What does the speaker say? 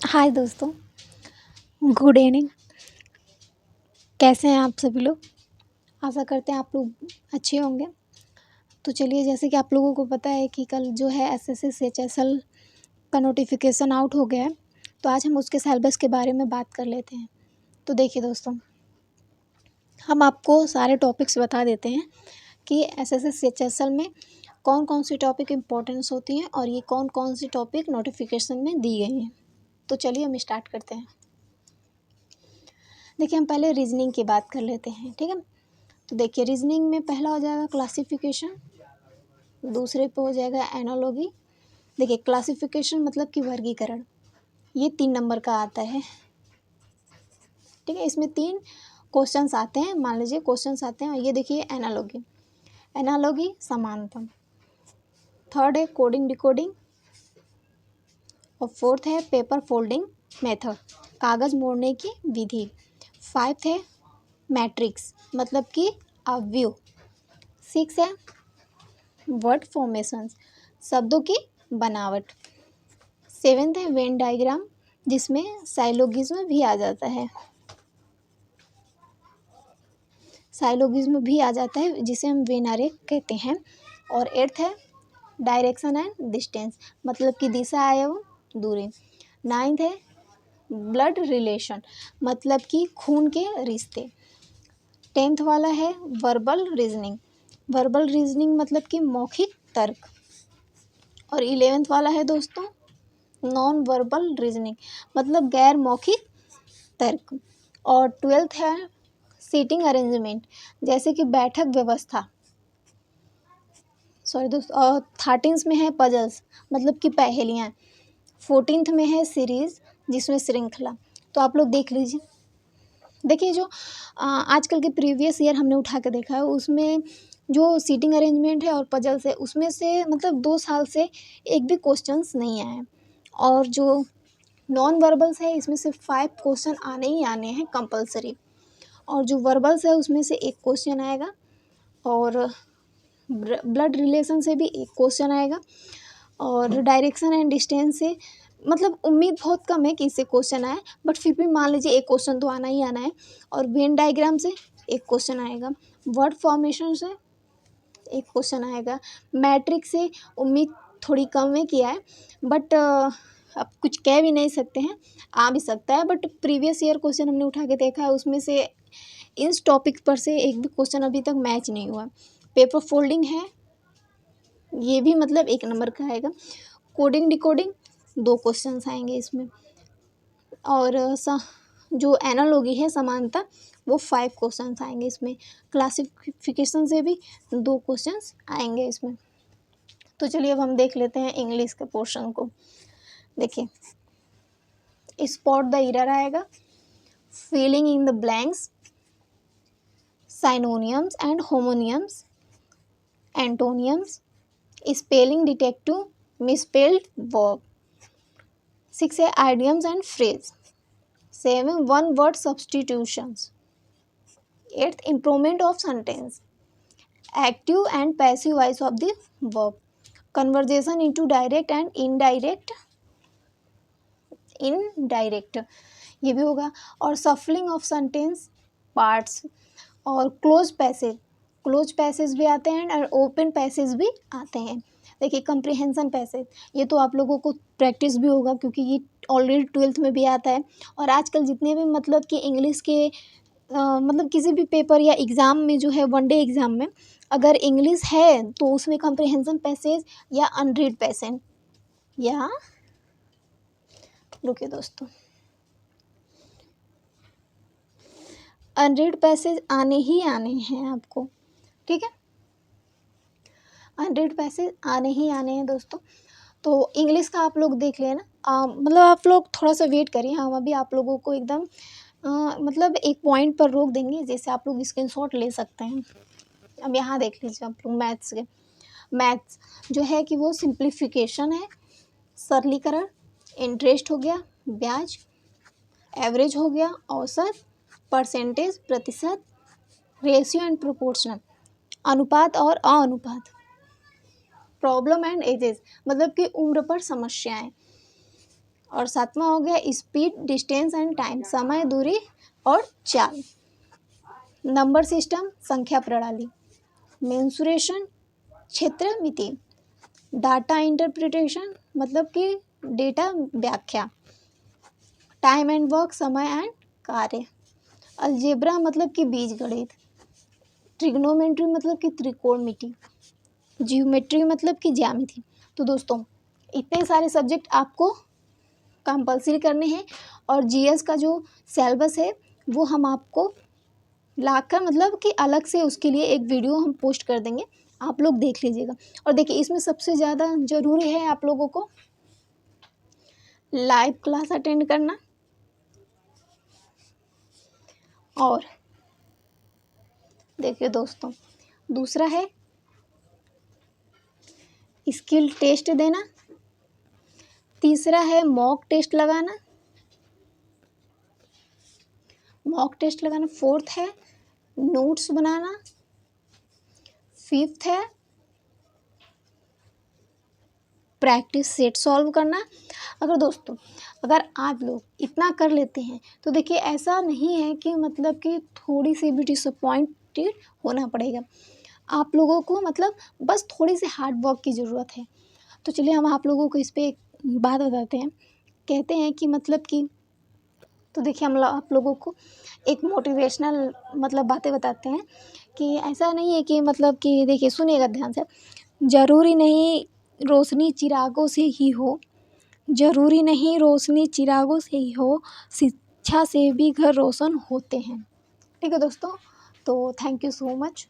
हाय दोस्तों, good evening. कैसे हैं आप सभी लोग? आशा करते हैं आप लोग अच्छे होंगे। तो चलिए, जैसे कि आप लोगों को पता है कि कल जो है एसएससी सीएचएसएल का नोटिफिकेशन आउट हो गया है। तो आज हम उसके सिलेबस के बारे में बात कर लेते हैं। तो देखिए दोस्तों, हम आपको सारे टॉपिक्स बता देते हैं कि एसएससी सीएचएसएल में कौन कौन सी टॉपिक इम्पोर्टेंस होती हैं और ये कौन कौन सी टॉपिक नोटिफिकेशन में दी गई हैं। तो चलिए हम स्टार्ट करते हैं। देखिए, हम पहले रीजनिंग की बात कर लेते हैं, ठीक है। तो देखिए, रीजनिंग में पहला हो जाएगा क्लासिफिकेशन, दूसरे पे हो जाएगा एनालॉजी। देखिए, क्लासिफिकेशन मतलब कि वर्गीकरण, ये 3 नंबर का आता है, ठीक है। इसमें 3 क्वेश्चंस आते हैं, मान लीजिए क्वेश्चंस आते हैं। और ये देखिए एनालॉजी, एनालॉजी समानता। थर्ड है कोडिंग डिकोडिंग, और फोर्थ है पेपर फोल्डिंग मेथड, कागज़ मोड़ने की विधि। 5th है मैट्रिक्स मतलब कि अवयव। 6 है वर्ड फॉर्मेशंस, शब्दों की बनावट। 7th है वेन डायग्राम, जिसमें साइलोगिज्म भी आ जाता है, साइलोगिज्म भी आ जाता है जिसे हम वेन आरेख कहते हैं। और 8th है डायरेक्शन एंड डिस्टेंस, मतलब कि दिशा एवं दूरी। 9th है ब्लड रिलेशन, मतलब कि खून के रिश्ते। 10th वाला है वर्बल रीजनिंग, वर्बल रीजनिंग मतलब कि मौखिक तर्क। और 11th वाला है दोस्तों नॉन वर्बल रीजनिंग, मतलब गैर मौखिक तर्क। और 12th है सीटिंग अरेंजमेंट, जैसे कि बैठक व्यवस्था। सॉरी दोस्तों, और 13th में है पजल्स, मतलब कि पहेलियाँ। 14th में है सीरीज, जिसमें श्रृंखला। तो आप लोग देख लीजिए। देखिए, जो आजकल के प्रीवियस ईयर हमने उठा के देखा है, उसमें जो सीटिंग अरेंजमेंट है और पजल्स है, उसमें से मतलब 2 साल से एक भी क्वेश्चंस नहीं आए हैं। और जो नॉन वर्बल्स है, इसमें से 5 क्वेश्चन आने ही आने हैं कंपलसरी। और जो वर्बल्स है, उसमें से एक क्वेश्चन आएगा। और ब्लड रिलेशन से भी एक क्वेश्चन आएगा। और डायरेक्शन एंड डिस्टेंस से मतलब उम्मीद बहुत कम है कि इससे क्वेश्चन आए, बट फिर भी मान लीजिए एक क्वेश्चन तो आना ही आना है। और वेन डायग्राम से एक क्वेश्चन आएगा। वर्ड फॉर्मेशन से एक क्वेश्चन आएगा। मैट्रिक से उम्मीद थोड़ी कम है किया है, बट अब कुछ कह भी नहीं सकते हैं, आ भी सकता है। बट प्रीवियस ईयर क्वेश्चन हमने उठा के देखा है, उसमें से इस टॉपिक पर से एक भी क्वेश्चन अभी तक मैच नहीं हुआ। पेपर फोल्डिंग है, ये भी मतलब 1 नंबर का आएगा। कोडिंग डिकोडिंग 2 क्वेश्चंस आएंगे इसमें। और जो एनालॉजी है समानता, वो 5 क्वेश्चंस आएंगे इसमें। क्लासिफिकेशन से भी 2 क्वेश्चंस आएंगे इसमें। तो चलिए अब हम देख लेते हैं इंग्लिश के पोर्शन को। देखिए, स्पॉट द एरर आएगा, filling in the blanks, synonyms and homonyms, antonyms, spelling detective, misspelled verb. 6 है idioms and phrase. 7 one word substitutions. 8th improvement of sentence, active and passive voice of the verb, conversation into direct and indirect ये भी होगा। और सफलिंग of sentence parts, और close passage भी आते हैं और ओपन पैसेज भी आते हैं। देखिए, कंप्रिहेंशन पैसेज, ये तो आप लोगों को प्रैक्टिस भी होगा, क्योंकि ये ऑलरेडी 12th में भी आता है। और आजकल जितने भी मतलब कि इंग्लिश के मतलब किसी भी पेपर या एग्ज़ाम में जो है, वनडे एग्ज़ाम में अगर इंग्लिश है तो उसमें कंप्रिहेंशन पैसेज या अनरीड पैसेज, या रुकिए दोस्तों, अनरीड पैसेज आने ही आने हैं आपको, ठीक है। अनरीड पैसेज आने ही आने हैं दोस्तों। तो इंग्लिश का आप लोग देख लेना, मतलब आप लोग थोड़ा सा वेट करिए, हम अभी आप लोगों को एकदम मतलब एक पॉइंट पर रोक देंगे, जैसे आप लोग स्क्रीनशॉट ले सकते हैं। अब यहाँ देख लीजिए आप लोग मैथ्स जो है कि वो सिंप्लीफिकेशन है, सरलीकरण, इंटरेस्ट हो गया, ब्याज, एवरेज हो गया, औसत, परसेंटेज प्रतिशत, रेशियो एंड प्रोपोर्शनल, अनुपात और अनुपात, प्रॉब्लम एंड एजेस, मतलब कि उम्र पर समस्याएं, और 7वां हो गया स्पीड, डिस्टेंस एंड टाइम, समय, दूरी और चाल। नंबर सिस्टम, संख्या प्रणाली। मेंसुरेशन, क्षेत्र मिति। डाटा इंटरप्रिटेशन मतलब कि डेटा व्याख्या। टाइम एंड वर्क, समय एंड कार्य। अलजेब्रा मतलब कि बीजगणित। ट्रिग्नोमेट्री मतलब कि त्रिकोणमिति। जियोमेट्री मतलब कि ज्यामिति। तो दोस्तों इतने सारे सब्जेक्ट आपको कंपलसरी करने हैं और जीएस का जो सिलेबस है वो हम आपको लाकर मतलब कि अलग से उसके लिए एक वीडियो हम पोस्ट कर देंगे, आप लोग देख लीजिएगा। और देखिए इसमें सबसे ज़्यादा ज़रूरी है आप लोगों को लाइव क्लास अटेंड करना और देखिए दोस्तों दूसरा है स्किल टेस्ट देना, तीसरा है मॉक टेस्ट लगाना, फोर्थ है नोट्स बनाना, फिफ्थ है प्रैक्टिस सेट सॉल्व करना। अगर आप लोग इतना कर लेते हैं तो देखिए ऐसा नहीं है कि मतलब कि थोड़ी सी भी डिसअपॉइंटेड होना पड़ेगा आप लोगों को, मतलब बस थोड़ी सी हार्ड वर्क की ज़रूरत है। तो चलिए हम आप लोगों को इस पर एक बात बताते हैं, कहते हैं कि मतलब कि तो देखिए हम आप लोगों को एक मोटिवेशनल मतलब बातें बताते हैं कि ऐसा नहीं है कि मतलब कि देखिए सुनिएगा ध्यान से, ज़रूरी नहीं रोशनी चिरागों से ही हो, ज़रूरी नहीं रोशनी चिरागों से ही हो, शिक्षा से भी घर रोशन होते हैं। ठीक है दोस्तों, तो थैंक यू सो मच।